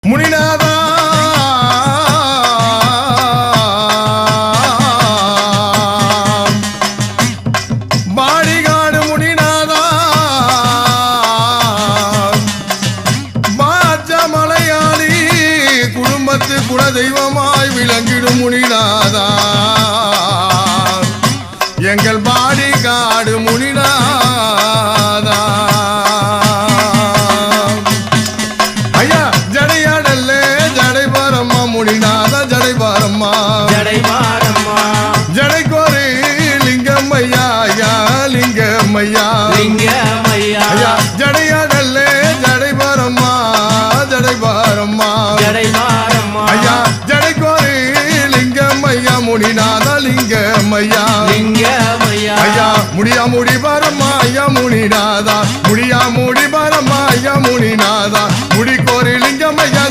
முனிநாதா பாடிகாடு முனிநாதா பாஜ மலையாளி குடும்பத்து குலதெய்வமாய் விளங்கிடும் முனிநாதா எங்கள் பாடிகாடு முனிநாதா ஐயா ஜடையாடல்லே ஜடைபாரம்மா முனிநாதா ஜடைபாரம்மா ஜடைபாரம்மா ஜடை கோரி லிங்கம் ஐயா ஐயா லிங்கம் ஐயா லிங்கமையா ஐயா ஜடையாடல்லே ஜடைபாரம்மா ஜடைபாரம்மா ஜடைபாரம்மா ஐயா ஜடை கோரி லிங்கம் ஐயா முனிநாதா லிங்கம் ஐயா லிங்கமையா ஐயா முடியா முடி பாரம்மா ஐயா முனிநாதா முடியா முடி பாரம்மா ஐயா முனிநாதா முடி கோரி லிங்கம் ஐயா